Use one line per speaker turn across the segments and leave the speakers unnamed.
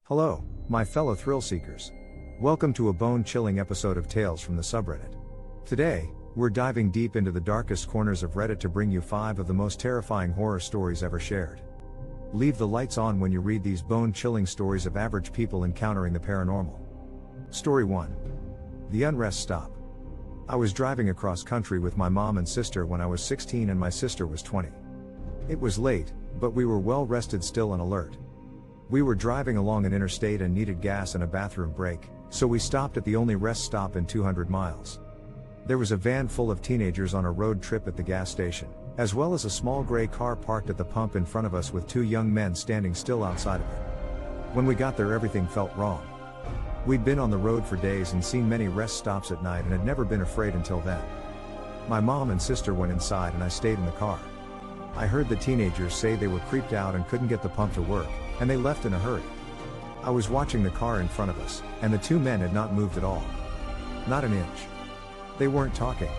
Hello, my fellow thrill seekers. Welcome to a bone-chilling episode of Tales from the subreddit. Today, we're diving deep into the darkest corners of Reddit to bring you 5 of the most terrifying horror stories ever shared. Leave the lights on when you read these bone-chilling stories of average people encountering the paranormal. Story 1. The Unrest Stop. I was driving across country with my mom and sister when I was 16 and my sister was 20. It was late, but we were well rested still and alert. We were driving along an interstate and needed gas and a bathroom break, so we stopped at the only rest stop in 200 miles. There was a van full of teenagers on a road trip at the gas station, as well as a small gray car parked at the pump in front of us with 2 young men standing still outside of it. When we got there, everything felt wrong. We'd been on the road for days and seen many rest stops at night and had never been afraid until then. My mom and sister went inside and I stayed in the car. I heard the teenagers say they were creeped out and couldn't get the pump to work, and they left in a hurry. I was watching the car in front of us, and the 2 men had not moved at all. Not an inch. They weren't talking.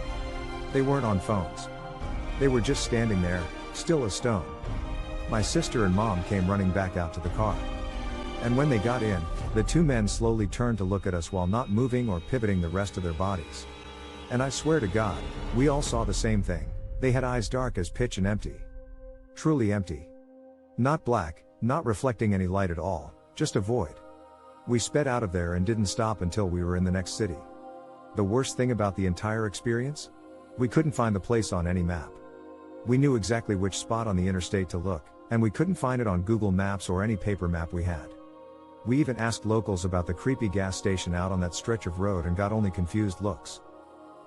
They weren't on phones. They were just standing there, still as stone. My sister and mom came running back out to the car. And when they got in, the 2 men slowly turned to look at us while not moving or pivoting the rest of their bodies. And I swear to God, we all saw the same thing. They had eyes dark as pitch and empty. Truly empty. Not black, not reflecting any light at all, just a void. We sped out of there and didn't stop until we were in the next city. The worst thing about the entire experience? We couldn't find the place on any map. We knew exactly which spot on the interstate to look, and we couldn't find it on Google Maps or any paper map we had. We even asked locals about the creepy gas station out on that stretch of road and got only confused looks.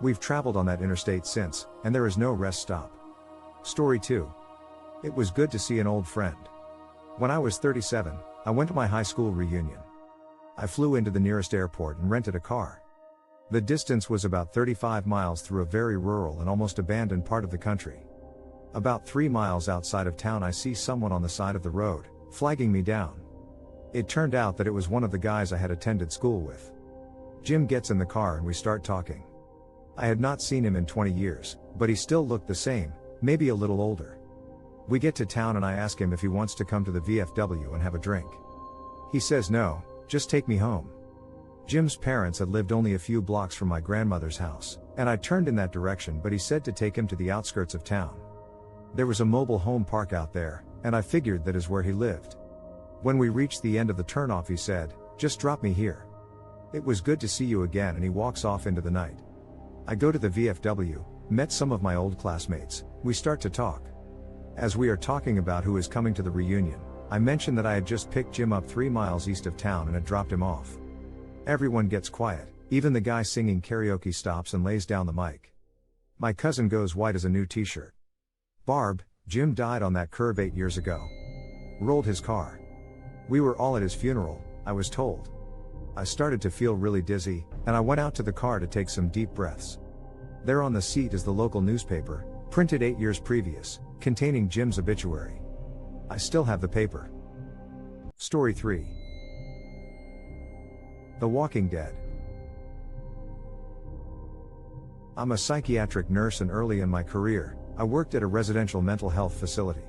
We've traveled on that interstate since, and there is no rest stop. Story 2. It was good to see an old friend. When I was 37, I went to my high school reunion. I flew into the nearest airport and rented a car. The distance was about 35 miles through a very rural and almost abandoned part of the country. About 3 miles outside of town I see someone on the side of the road, flagging me down. It turned out that it was one of the guys I had attended school with. Jim gets in the car and we start talking. I had not seen him in 20 years, but he still looked the same, maybe a little older. We get to town and I ask him if he wants to come to the VFW and have a drink. He says no, just take me home. Jim's parents had lived only a few blocks from my grandmother's house, and I turned in that direction, but he said to take him to the outskirts of town. There was a mobile home park out there, and I figured that is where he lived. When we reached the end of the turnoff he said, just drop me here. It was good to see you again, and he walks off into the night. I go to the VFW, met some of my old classmates, we start to talk. As we are talking about who is coming to the reunion, I mention that I had just picked Jim up 3 miles east of town and had dropped him off. Everyone gets quiet, even the guy singing karaoke stops and lays down the mic. My cousin goes white as a new t-shirt. Barb, Jim died on that curve 8 years ago. Rolled his car. We were all at his funeral, I was told. I started to feel really dizzy, and I went out to the car to take some deep breaths. There on the seat is the local newspaper, printed 8 years previous, containing Jim's obituary. I still have the paper. Story 3. The Walking Dead. I'm a psychiatric nurse, and early in my career, I worked at a residential mental health facility.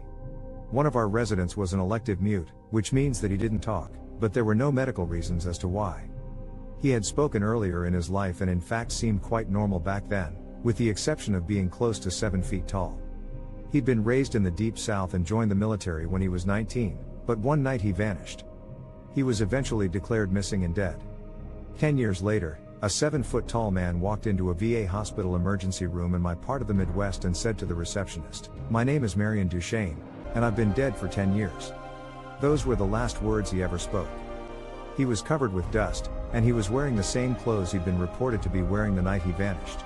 One of our residents was an elective mute, which means that he didn't talk, but there were no medical reasons as to why. He had spoken earlier in his life and in fact seemed quite normal back then, with the exception of being close to 7 feet tall. He'd been raised in the Deep South and joined the military when he was 19, but one night he vanished. He was eventually declared missing and dead. 10 years later, a 7-foot-tall man walked into a VA hospital emergency room in my part of the Midwest and said to the receptionist, "My name is Marion Duchesne, and I've been dead for 10 years. Those were the last words he ever spoke. He was covered with dust, and he was wearing the same clothes he'd been reported to be wearing the night he vanished.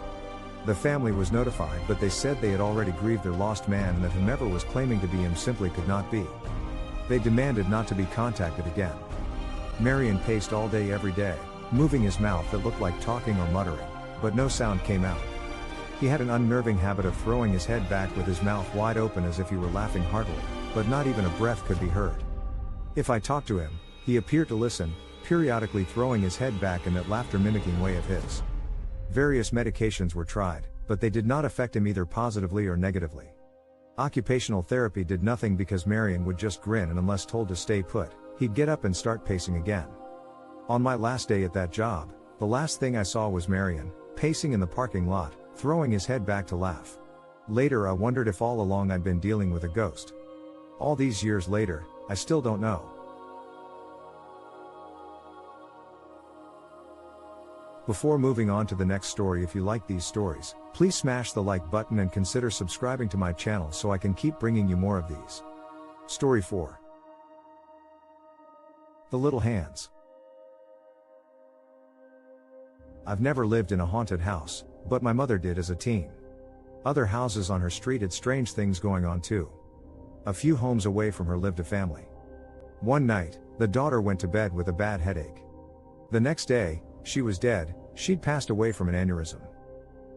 The family was notified, but they said they had already grieved their lost man and that whomever was claiming to be him simply could not be. They demanded not to be contacted again. Marion paced all day every day, moving his mouth that looked like talking or muttering, but no sound came out. He had an unnerving habit of throwing his head back with his mouth wide open as if he were laughing heartily, but not even a breath could be heard. If I talked to him, he appeared to listen, periodically throwing his head back in that laughter-mimicking way of his. Various medications were tried, but they did not affect him either positively or negatively. Occupational therapy did nothing because Marion would just grin, and unless told to stay put, he'd get up and start pacing again. On my last day at that job, the last thing I saw was Marion, pacing in the parking lot, throwing his head back to laugh. Later I wondered if all along I'd been dealing with a ghost. All these years later, I still don't know. Before moving on to the next story, if you like these stories, please smash the like button and consider subscribing to my channel so I can keep bringing you more of these. Story 4. The Little Hands. I've never lived in a haunted house, but my mother did as a teen. Other houses on her street had strange things going on too. A few homes away from her lived a family. One night, the daughter went to bed with a bad headache. The next day, she was dead. She'd passed away from an aneurysm.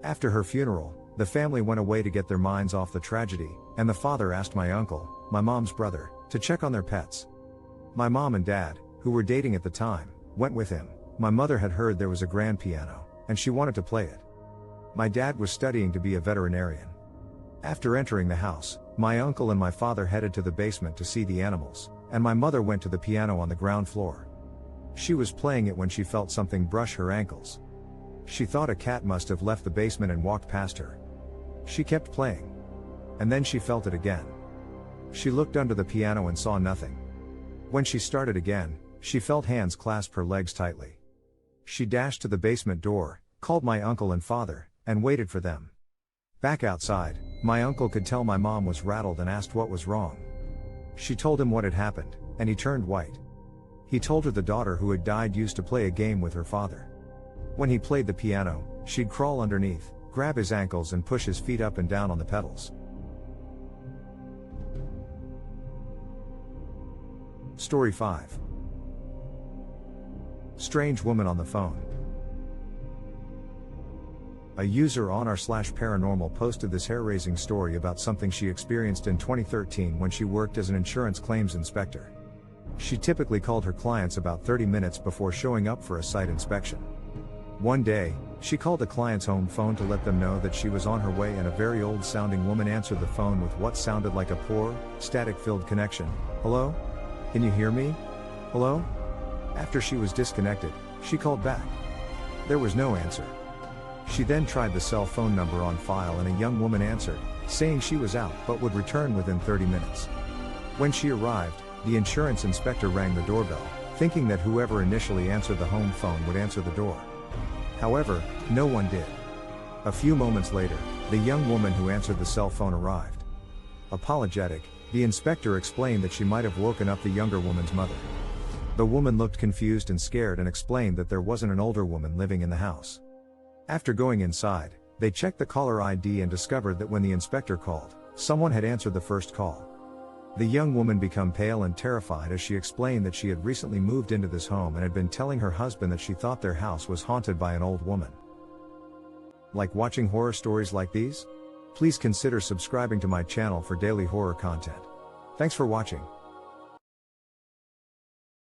After her funeral, the family went away to get their minds off the tragedy, and the father asked my uncle, my mom's brother, to check on their pets. My mom and dad, who were dating at the time, went with him. My mother had heard there was a grand piano, and she wanted to play it. My dad was studying to be a veterinarian. After entering the house, my uncle and my father headed to the basement to see the animals, and my mother went to the piano on the ground floor. She was playing it when she felt something brush her ankles. She thought a cat must have left the basement and walked past her. She kept playing. And then she felt it again. She looked under the piano and saw nothing. When she started again, she felt hands clasp her legs tightly. She dashed to the basement door, called my uncle and father, and waited for them. Back outside, my uncle could tell my mom was rattled and asked what was wrong. She told him what had happened, and he turned white. He told her the daughter who had died used to play a game with her father. When he played the piano, she'd crawl underneath, grab his ankles and push his feet up and down on the pedals. Story 5. Strange woman on the phone. A user on r/paranormal posted this hair-raising story about something she experienced in 2013 when she worked as an insurance claims inspector. She typically called her clients about 30 minutes before showing up for a site inspection. One day, she called a client's home phone to let them know that she was on her way, and a very old-sounding woman answered the phone with what sounded like a poor, static-filled connection. "Hello? Can you hear me? Hello?" After she was disconnected, she called back. There was no answer. She then tried the cell phone number on file, and a young woman answered, saying she was out but would return within 30 minutes. When she arrived, the insurance inspector rang the doorbell, thinking that whoever initially answered the home phone would answer the door. However, no one did. A few moments later, the young woman who answered the cell phone arrived. Apologetic, the inspector explained that she might have woken up the younger woman's mother. The woman looked confused and scared and explained that there wasn't an older woman living in the house. After going inside, they checked the caller ID and discovered that when the inspector called, someone had answered the first call. The young woman became pale and terrified as she explained that she had recently moved into this home and had been telling her husband that she thought their house was haunted by an old woman. Like watching horror stories like these? Please consider subscribing to my channel for daily horror content. Thanks for watching.